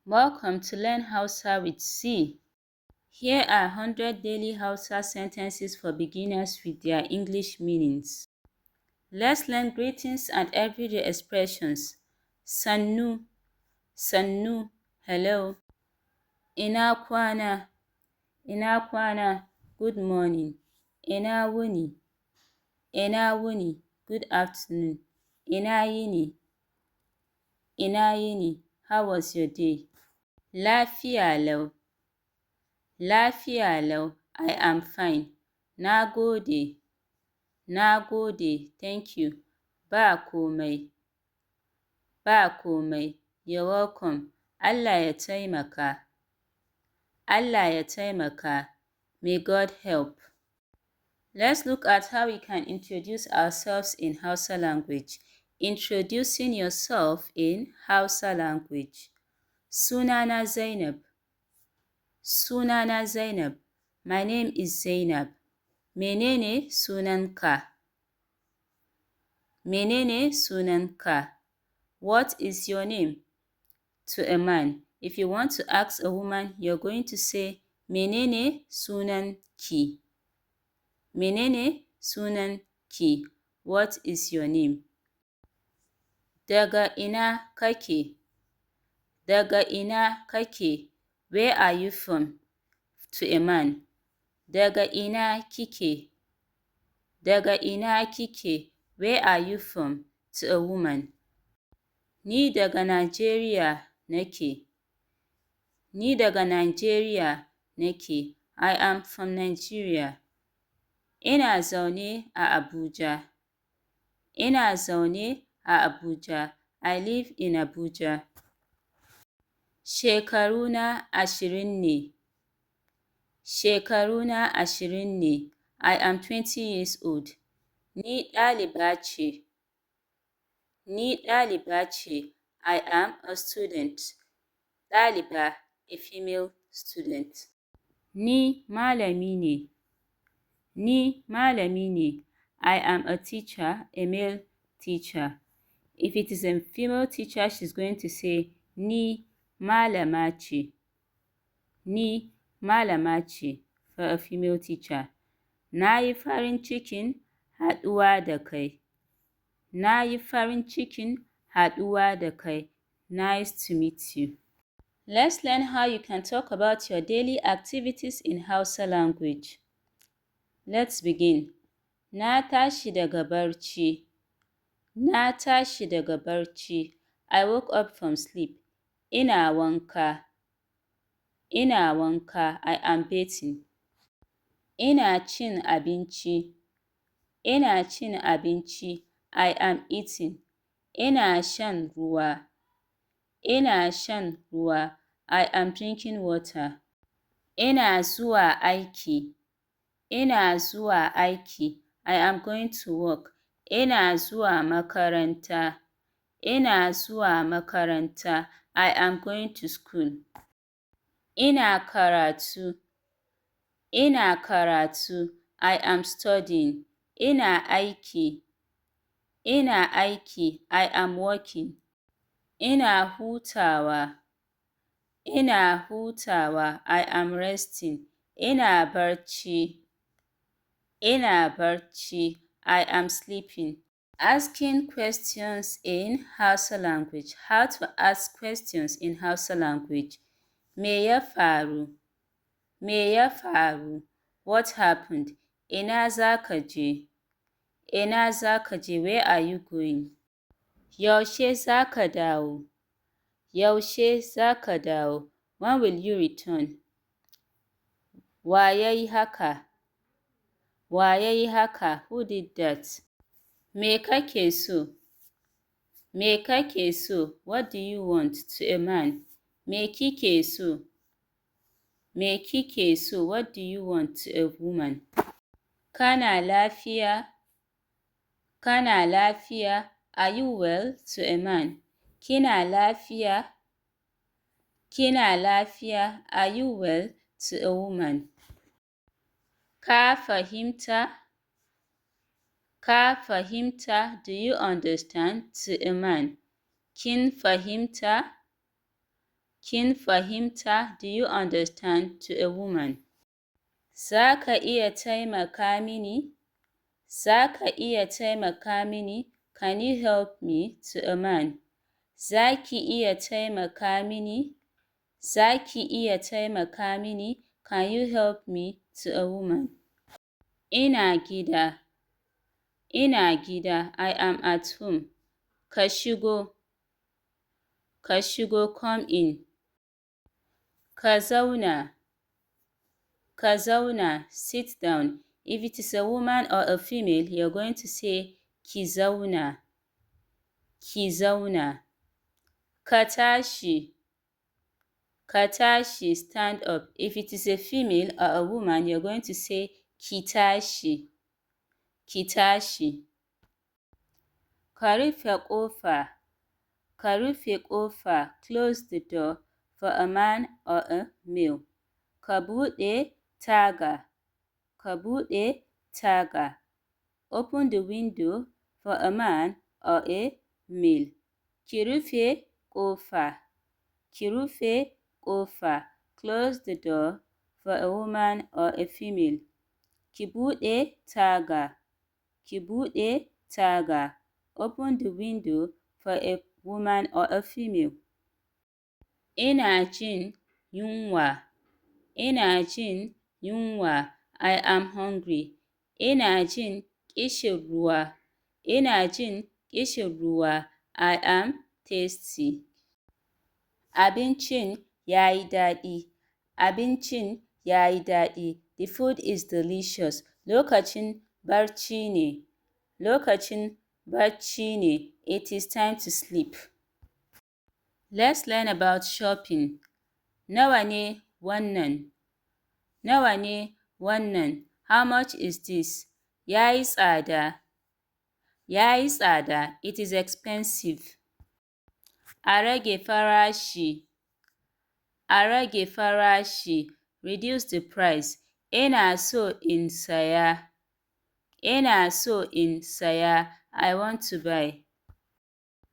Welcome to Learn Hausa with C. Here are 100 daily Hausa sentences for beginners with their English meanings. Let's learn greetings and everyday expressions. Sannu, sannu, hello. Ina kwana, ina kwana, good morning. Ina wuni, good afternoon. Ina yini, how was your day? Lafiya lau, lafiya lau, I am fine. Na gode, thank you. Ba komai, you're welcome. Allah ya taimaka, may God help. Let's look at how we can introduce ourselves in Hausa language. Introducing yourself in Hausa language. Sunana Zainab. My name is Zainab. Menene sunanka? What is your name? To a man. If you want to ask a woman, you're going to say, menene sunanki? What is your name? Daga ina kake? Where are you from? To a man. Daga ina kike? Where are you from? To a woman. Ni daga Najeriya nake. I am from Nigeria. Ina zaune a Abuja. I live in Abuja. Shekaruna 20 ne. I am 20 years old. Ni ɗaliba ce. I am a student. Ɗaliba, a female student. Ni malami ne. I am a teacher, a male teacher. If it is a female teacher, she's going to say, ni malama ce. For a female teacher. Na yi farin cikin haɗuwa da kai. Nice to meet you. Let's learn how you can talk about your daily activities in Hausa language. Let's begin. Na tashi daga barci. I woke up from sleep. Ina wanka. I am bathing. Ina cin abinci. I am eating. Ina shan ruwa. I am drinking water. Ina zuwa aiki. I am going to work. Ina zuwa makaranta. I am going to school. Ina karatu. I am studying. Ina aiki. I am working. Ina hutawa. I am resting. Ina barci. I am sleeping. Asking questions in Hausa language. How to ask questions in Hausa language. Me ya faru? What happened? Ina za ka je? Where are you going? Yaushe za ka dawo? When will you return? Wa ya yi haka? Who did that? Me kake so? What do you want? To a man. Me kike so? What do you want? To a woman. Kana lafiya? Are you well? To a man. Kina lafiya? Are you well? To a woman. Ka fahimta? Do you understand? To a man. Kin fahimta? Kin fahimta, do you understand, to a woman. Za ka iya taimaka mini? Za ka iya taimaka mini? Can you help me, to a man. Za ki iya taimaka mini? Za ki iya taimaka mini? Can you help me, to a woman. Ina gida. Ina gida. I am at home. Ka shigo. Ka shigo, come in. Ka zauna. Ka zauna, sit down. If it is a woman or a female, you're going to say ki zauna. Ki zauna. Ka tashi. Ka tashi, stand up. If it is a female or a woman, you're going to say ki tashi. Ki tashi. Ka rufe ƙofa. Ka rufe ƙofa, close the door, for a man or a male. Ka buɗe taga. Ka buɗe taga. Open the window, for a man or a male. Ki rufe ƙofa. Ki rufe ƙofa, close the door, for a woman or a female. Ki buɗe taga. Ki buɗe taga. Open the window, for a woman or a female. Ina jin yunwa. Ina jin yunwa. I am hungry. Ina jin ƙishirwa. Ina jin ƙishirwa. I am thirsty. Abincin ya yi daɗi. Abincin ya yi daɗi. The food is delicious. Lokacin barci ne. Lokacin barci ne. It is time to sleep. Let's learn about shopping. Nawa ne wannan? Nawa ne wannan? How much is this? Ya yi tsada. Ya yi tsada. It is expensive. A rage farashi. A rage farashi. Reduce the price. Ina so in saya. Ina so in saya. I want to buy.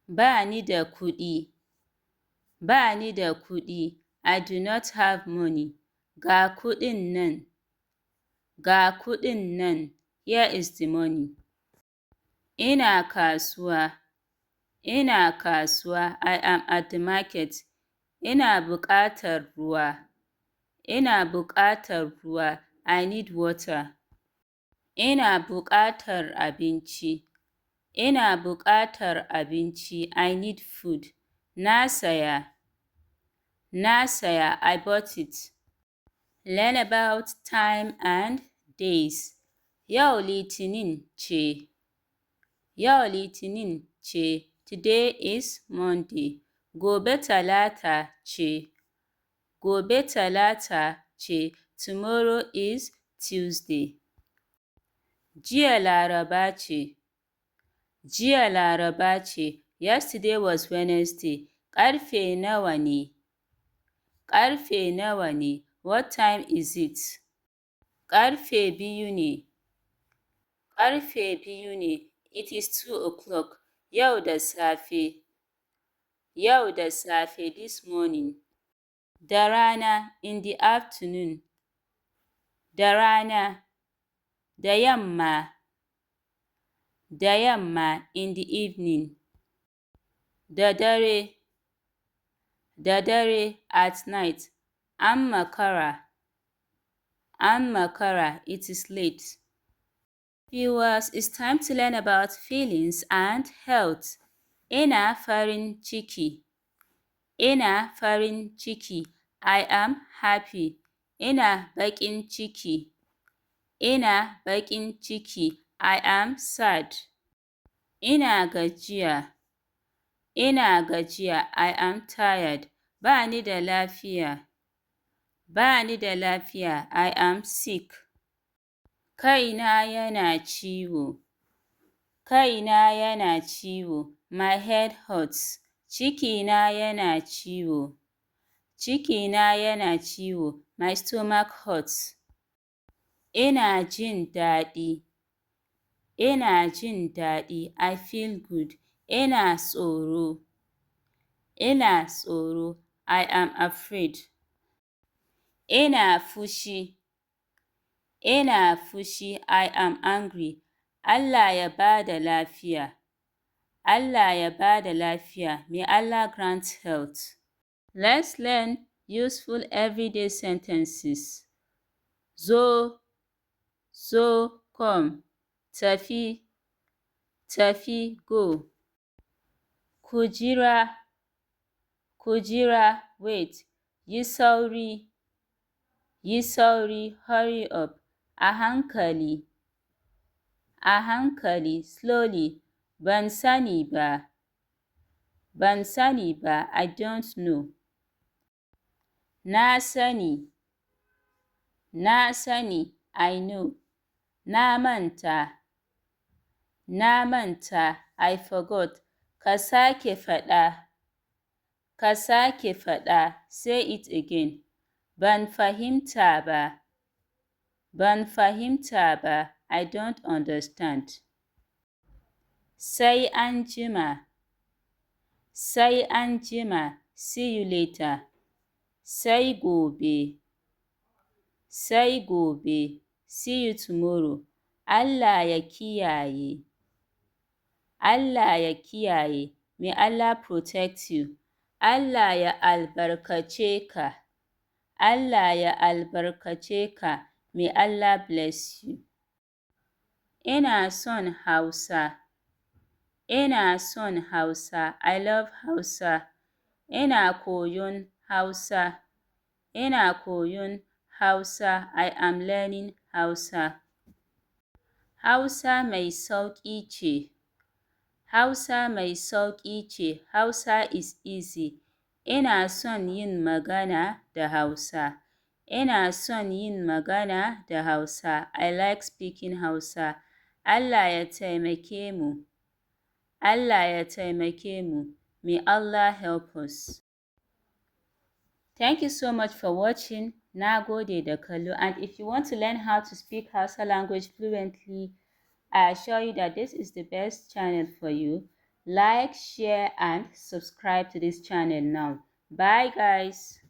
Ba ni da kuɗi. Ba ni da kuɗi. I do not have money. Ga kuɗin nan. Ga kuɗin nan. Here is the money. Ina kasuwa. Ina kasuwa. I am at the market. Ina buƙatar ruwa. Ina buƙatar ruwa. I need water. Ina buƙatar abinci. Ina buƙatar abinci. I need food. Na saya. Na saya. I bought it. Learn about time and days. Yau Litinin ce. Yau Litinin ce. Today is Monday. Gobe Talata ce. Gobe Talata ce. Tomorrow is Tuesday. Jiya Laraba ce. Jiya Laraba ce. Yesterday was Wednesday. Ƙarfe nawa ne? Ƙarfe nawa ne? What time is it? Ƙarfe biyu ne. Ƙarfe biyu ne. It is 2:00. Yau da safe. Yau da safe, this morning. Da rana, in the afternoon. Da rana. Da yamma. Da yamma, in the evening. Da dare. Da dare, at night. An makara. An makara, it is late. Viewers, it's time to learn about feelings and health. Ina farin ciki. Ina farin ciki. I am happy. Ina baƙin ciki. Ina baƙin ciki. I am sad. Ina gajiya. Ina gajiya. I am tired. Ba ni da lafiya. Ba ni da lafiya. I am sick. Kaina yana ciwo. Kaina yana ciwo. My head hurts. Cikina yana ciwo. Cikina yana ciwo. My stomach hurts. Ina jin daɗi. Ina jin daɗi. I feel good. Ina tsoro. Ina tsoro. I am afraid. Ina fushi. Ina fushi. I am angry. Allah ya bada lafiya. Allah ya bada lafiya. May Allah grant health. Let's learn useful everyday sentences. Zo, come. Tafi, go. Kujira, wait. Yi sauri, hurry up. A hankali, slowly. Ban sani ba, I don't know. Na sani, I know. Na manta, I forgot. Ka sake faɗa, say it again. Ban fahimta ba, I don't understand. Sai anjima, see you later. Sai gobe, see you tomorrow. Allah ya kiyaye, may Allah protect you. Allah ya albarkace ka, may Allah bless you. Ina son Hausa, I love Hausa. Ina koyon Hausa, I am learning Hausa. Hausa mai sauƙi ce, Hausa is easy. Ina son yin magana da Hausa, I like speaking Hausa. Allah ya taimake mu, may Allah help us. Thank you so much for watching. Na gode da kallo. And if you want to learn how to speak Hausa language fluently, I assure you that this is the best channel for you. Like, share, and subscribe to this channel now. Bye, guys.